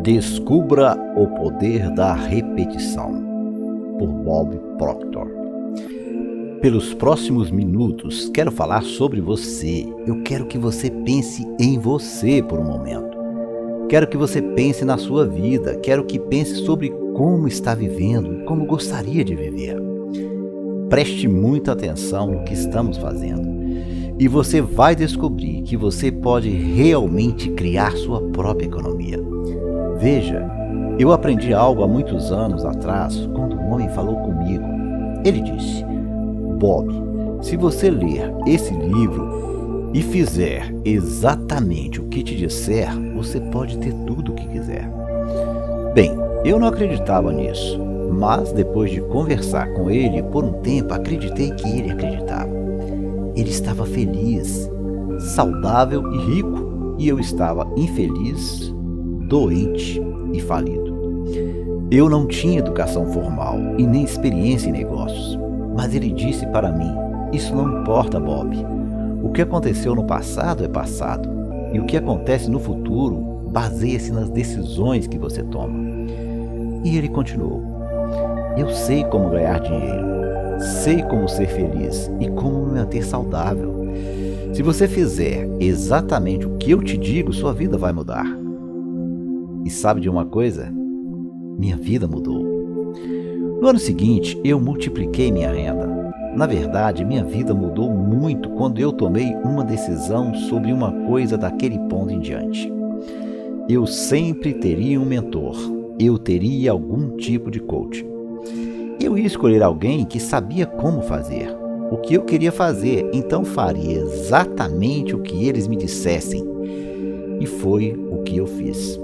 Descubra o poder da repetição, por Bob Proctor. Pelos próximos minutos, quero falar sobre você. Eu quero que você pense em você por um momento. Quero que você pense na sua vida. Quero que pense sobre como está vivendo e como gostaria de viver. Preste muita atenção no que estamos fazendo. E você vai descobrir que você pode realmente criar sua própria economia. Veja, eu aprendi algo há muitos anos atrás, quando um homem falou comigo. Ele disse: Bob, se você ler esse livro e fizer exatamente o que te disser, você pode ter tudo o que quiser. Bem, eu não acreditava nisso, mas depois de conversar com ele por um tempo, acreditei que ele acreditava. Ele estava feliz, saudável e rico, e eu estava infeliz, doente e falido. Eu não tinha educação formal e nem experiência em negócios, mas ele disse para mim: isso não importa, Bob. O que aconteceu no passado é passado, e o que acontece no futuro baseia-se nas decisões que você toma. E ele continuou: eu sei como ganhar dinheiro, sei como ser feliz e como me manter saudável. Se você fizer exatamente o que eu te digo, sua vida vai mudar. E sabe de uma coisa? Minha vida mudou. No ano seguinte, eu multipliquei minha renda. Na verdade, minha vida mudou muito quando eu tomei uma decisão sobre uma coisa daquele ponto em diante. Eu sempre teria um mentor. Eu teria algum tipo de coach. Eu ia escolher alguém que sabia como fazer, o que eu queria fazer, então faria exatamente o que eles me dissessem. E foi o que eu fiz.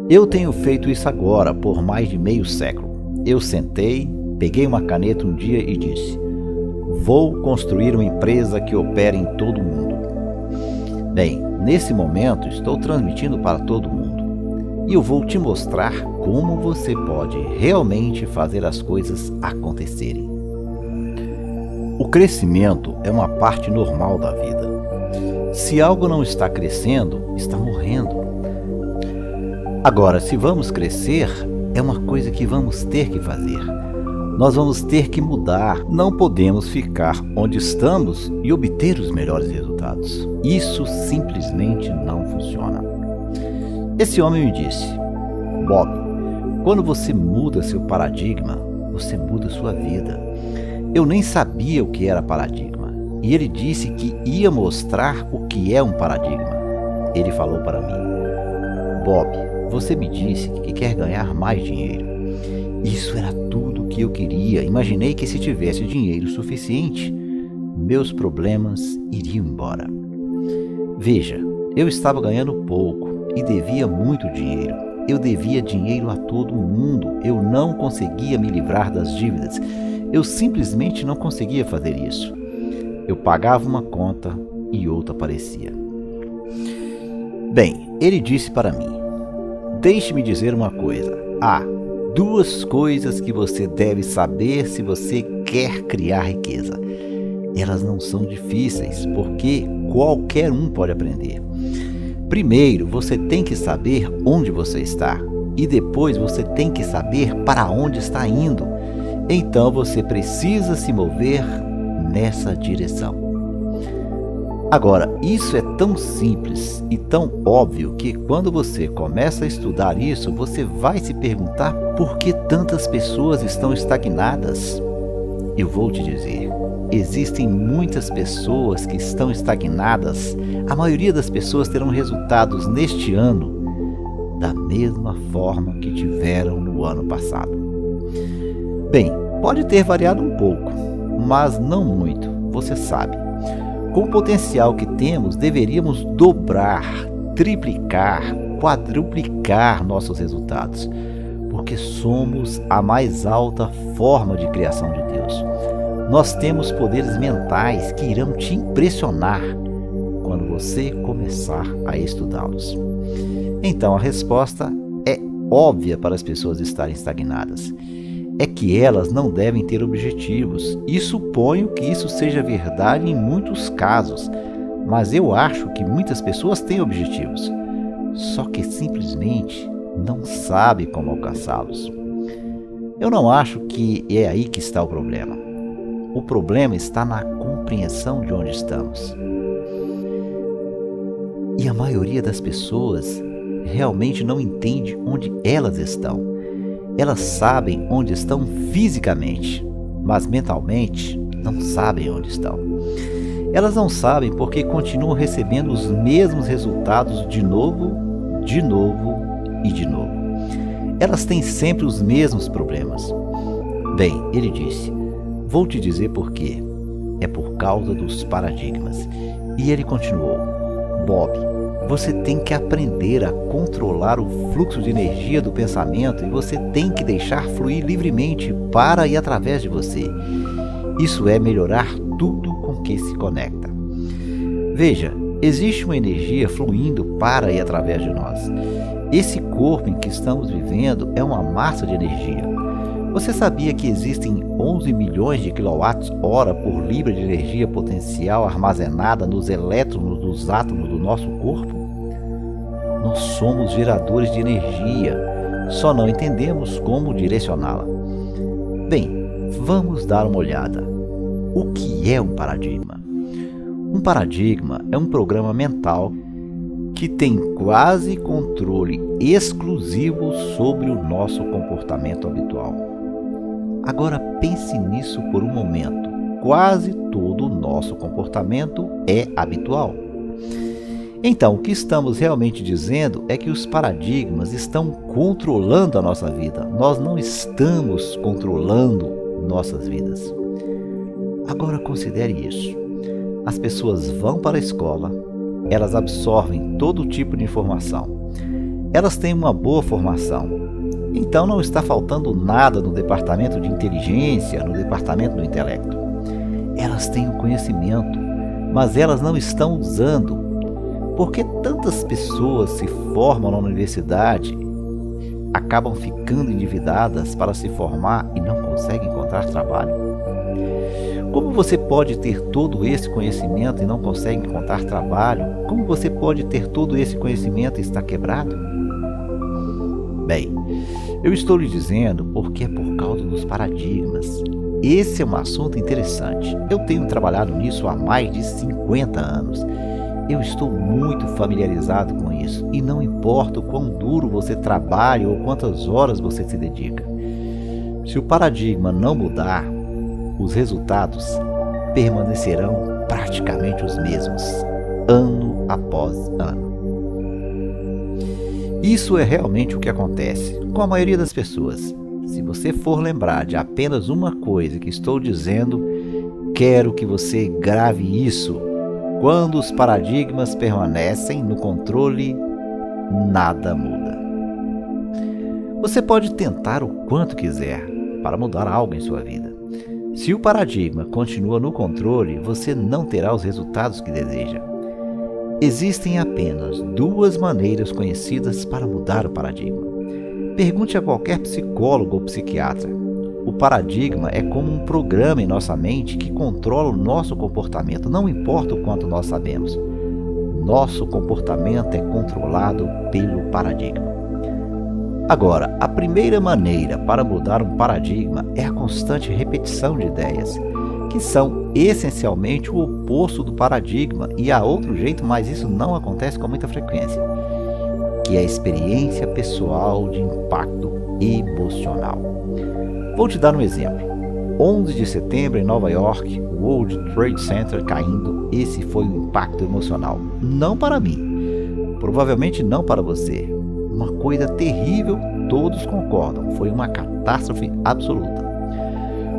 Eu tenho feito isso agora por mais de meio século. Eu sentei, peguei uma caneta um dia e disse: vou construir uma empresa que opere em todo o mundo. Bem, nesse momento estou transmitindo para todo mundo. E eu vou te mostrar como você pode realmente fazer as coisas acontecerem. O crescimento é uma parte normal da vida. Se algo não está crescendo, está morrendo. Agora, se vamos crescer, é uma coisa que vamos ter que fazer. Nós vamos ter que mudar. Não podemos ficar onde estamos e obter os melhores resultados. Isso simplesmente não funciona. Esse homem me disse: Bob, quando você muda seu paradigma, você muda sua vida. Eu nem sabia o que era paradigma. E ele disse que ia mostrar o que é um paradigma. Ele falou para mim: Bob, você me disse que quer ganhar mais dinheiro. Isso era tudo o que eu queria. Imaginei que se tivesse dinheiro suficiente, meus problemas iriam embora. Veja, eu estava ganhando pouco e devia muito dinheiro. Eu devia dinheiro a todo mundo. Eu não conseguia me livrar das dívidas. Eu simplesmente não conseguia fazer isso. Eu pagava uma conta e outra aparecia. Bem, ele disse para mim: deixe-me dizer uma coisa. Há duas coisas que você deve saber se você quer criar riqueza. Elas não são difíceis, porque qualquer um pode aprender. Primeiro, você tem que saber onde você está. E depois você tem que saber para onde está indo. Então você precisa se mover nessa direção. Agora, isso é tão simples e tão óbvio que quando você começa a estudar isso, você vai se perguntar por que tantas pessoas estão estagnadas. Eu vou te dizer, existem muitas pessoas que estão estagnadas. A maioria das pessoas terão resultados neste ano da mesma forma que tiveram no ano passado. Bem, pode ter variado um pouco, mas não muito, você sabe. Com o potencial que temos, deveríamos dobrar, triplicar, quadruplicar nossos resultados, porque somos a mais alta forma de criação de Deus. Nós temos poderes mentais que irão te impressionar quando você começar a estudá-los. Então a resposta é óbvia para as pessoas estarem estagnadas. É que elas não devem ter objetivos, e suponho que isso seja verdade em muitos casos, mas eu acho que muitas pessoas têm objetivos. só que simplesmente não sabe como alcançá-los. Eu não acho que é aí que está o problema. O problema está na compreensão de onde estamos. E a maioria das pessoas realmente não entende onde elas estão. Elas sabem onde estão fisicamente, mas mentalmente não sabem onde estão. Elas não sabem porque continuam recebendo os mesmos resultados de novo e de novo. Elas têm sempre os mesmos problemas. Bem, ele disse, vou te dizer por quê. É por causa dos paradigmas. E ele continuou, Bob, você tem que aprender a controlar o fluxo de energia do pensamento e você tem que deixar fluir livremente para e através de você. Isso é melhorar tudo com que se conecta. Veja, existe uma energia fluindo para e através de nós. Esse corpo em que estamos vivendo é uma massa de energia. Você sabia que existem 11 milhões de kWh por libra de energia potencial armazenada nos elétrons dos átomos do nosso corpo? Nós somos geradores de energia, só não entendemos como direcioná-la. Bem, vamos dar uma olhada. O que é um paradigma? Um paradigma é um programa mental que tem quase controle exclusivo sobre o nosso comportamento habitual. Agora pense nisso por um momento. Quase todo o nosso comportamento é habitual. Então, o que estamos realmente dizendo é que os paradigmas estão controlando a nossa vida. Nós não estamos controlando nossas vidas. Agora considere isso. As pessoas vão para a escola, elas absorvem todo tipo de informação. Elas têm uma boa formação. Então não está faltando nada no departamento de inteligência, no departamento do intelecto. Elas têm o conhecimento, mas elas não estão usando. Por que tantas pessoas se formam na universidade, acabam ficando endividadas para se formar e não conseguem encontrar trabalho? Como você pode ter todo esse conhecimento e não consegue encontrar trabalho? Como você pode ter todo esse conhecimento e estar quebrado? Bem, eu estou lhe dizendo porque é por causa dos paradigmas. Esse é um assunto interessante. Eu tenho trabalhado nisso há mais de 50 anos. Eu estou muito familiarizado com isso e não importa o quão duro você trabalha ou quantas horas você se dedica. Se o paradigma não mudar, os resultados permanecerão praticamente os mesmos, ano após ano. Isso é realmente o que acontece com a maioria das pessoas. Se você for lembrar de apenas uma coisa que estou dizendo, quero que você grave isso. Quando os paradigmas permanecem no controle, nada muda. Você pode tentar o quanto quiser para mudar algo em sua vida. Se o paradigma continua no controle, você não terá os resultados que deseja. Existem apenas duas maneiras conhecidas para mudar o paradigma. Pergunte a qualquer psicólogo ou psiquiatra. O paradigma é como um programa em nossa mente que controla o nosso comportamento, não importa o quanto nós sabemos. Nosso comportamento é controlado pelo paradigma. Agora, a primeira maneira para mudar um paradigma é a constante repetição de ideias, que são essencialmente o oposto do paradigma, e há outro jeito, mas isso não acontece com muita frequência, que é a experiência pessoal de impacto emocional. Vou te dar um exemplo. 11 de setembro em Nova York, o World Trade Center caindo, esse foi um impacto emocional. Não para mim, provavelmente não para você. Uma coisa terrível, todos concordam, foi uma catástrofe absoluta.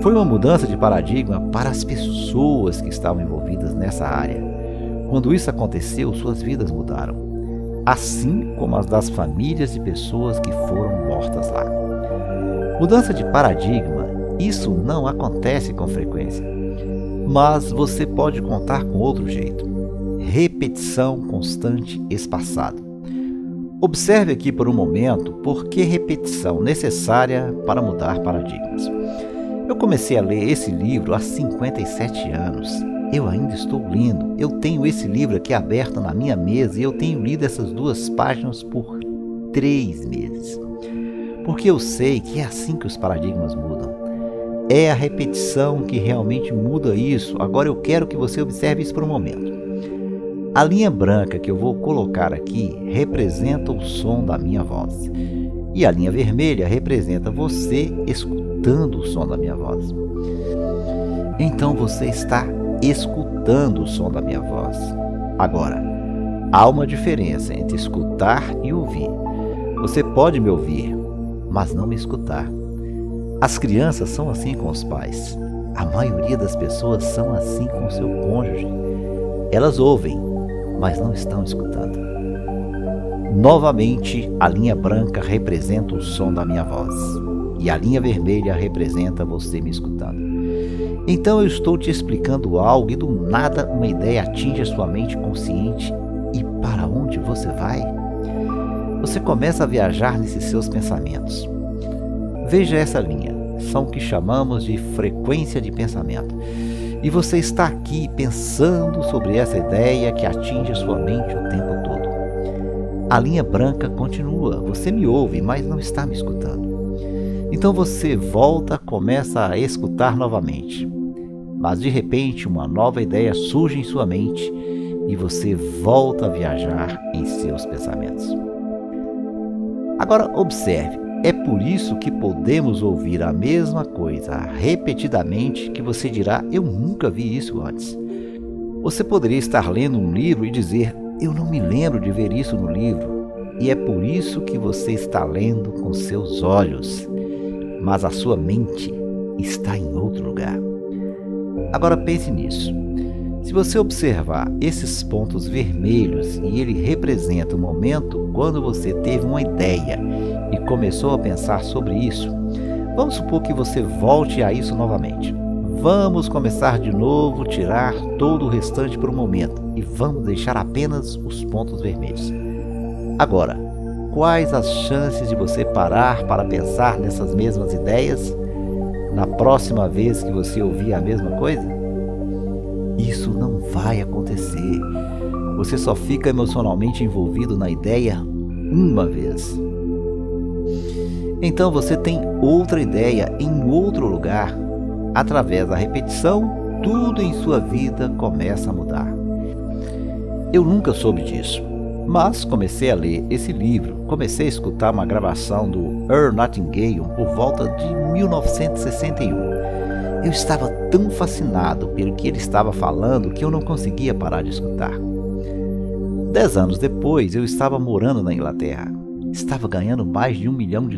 Foi uma mudança de paradigma para as pessoas que estavam envolvidas nessa área. Quando isso aconteceu, suas vidas mudaram, assim como as das famílias de pessoas que foram mortas lá. Mudança de paradigma, isso não acontece com frequência, mas você pode contar com outro jeito. Repetição constante espaçada. Observe aqui por um momento por que repetição necessária para mudar paradigmas. Eu comecei a ler esse livro há 57 anos eu ainda estou lendo. Eu tenho esse livro aqui aberto na minha mesa e eu tenho lido essas 2 páginas por 3 meses. Porque eu sei que é assim que os paradigmas mudam. É a repetição que realmente muda isso. Agora eu quero que você observe isso por um momento. A linha branca que eu vou colocar aqui representa o som da minha voz. E a linha vermelha representa você escutando o som da minha voz. Então você está escutando o som da minha voz. Agora, há uma diferença entre escutar e ouvir. Você pode me ouvir, mas não me escutar. As crianças são assim com os pais. A maioria das pessoas são assim com seu cônjuge. Elas ouvem, mas não estão escutando. Novamente, a linha branca representa o som da minha voz e a linha vermelha representa você me escutando. Então eu estou te explicando algo e do nada uma ideia atinge a sua mente consciente e para onde você vai? Você começa a viajar nesses seus pensamentos. Veja essa linha, são o que chamamos de frequência de pensamento. E você está aqui pensando sobre essa ideia que atinge a sua mente o tempo todo. A linha branca continua, você me ouve, mas não está me escutando. Então você volta, começa a escutar novamente. Mas de repente uma nova ideia surge em sua mente e você volta a viajar em seus pensamentos. Agora observe, é por isso que podemos ouvir a mesma coisa repetidamente que você dirá, eu nunca vi isso antes. Você poderia estar lendo um livro e dizer, eu não me lembro de ver isso no livro. E é por isso que você está lendo com seus olhos, mas a sua mente está em outro lugar. Agora pense nisso. Se você observar esses pontos vermelhos e ele representa o momento quando você teve uma ideia e começou a pensar sobre isso, vamos supor que você volte a isso novamente. Vamos começar de novo, tirar todo o restante por um momento e vamos deixar apenas os pontos vermelhos. Agora, quais as chances de você parar para pensar nessas mesmas ideias na próxima vez que você ouvir a mesma coisa? Isso não vai acontecer. Você só fica emocionalmente envolvido na ideia uma vez. Então você tem outra ideia em outro lugar. Através da repetição, tudo em sua vida começa a mudar. Eu nunca soube disso, mas comecei a ler esse livro, comecei a escutar uma gravação do Earl Nightingale por volta de 1961. Eu estava tão fascinado pelo que ele estava falando que eu não conseguia parar de escutar. 10 anos depois, eu estava morando na Inglaterra. Estava ganhando mais de $1 milhão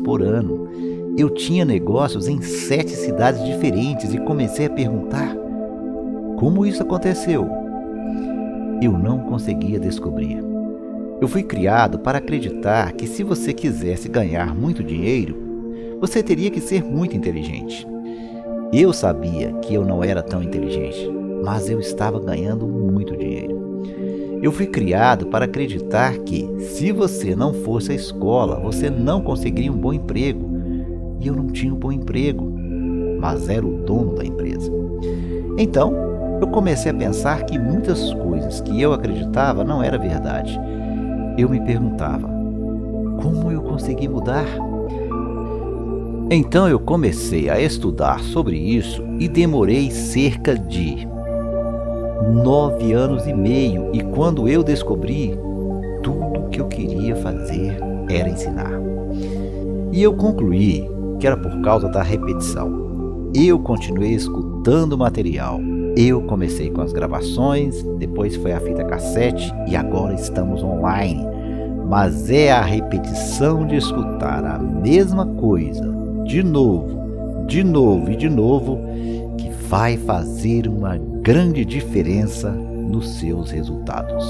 por ano. Eu tinha negócios em 7 cidades diferentes e comecei a perguntar: como isso aconteceu? Eu não conseguia descobrir. Eu fui criado para acreditar que se você quisesse ganhar muito dinheiro, você teria que ser muito inteligente. Eu sabia que eu não era tão inteligente, mas eu estava ganhando muito dinheiro. Eu fui criado para acreditar que, se você não fosse à escola, você não conseguiria um bom emprego. E eu não tinha um bom emprego, mas era o dono da empresa. Então, eu comecei a pensar que muitas coisas que eu acreditava não era verdade. Eu me perguntava, como eu consegui mudar? Então eu comecei a estudar sobre isso e demorei cerca de 9 anos e meio, e quando eu descobri, tudo que eu queria fazer era ensinar. E eu concluí que era por causa da repetição. Eu continuei escutando o material. Eu comecei com as gravações, depois foi a fita cassete e agora estamos online. Mas é a repetição de escutar a mesma coisa de novo e de novo que vai fazer uma grande diferença nos seus resultados.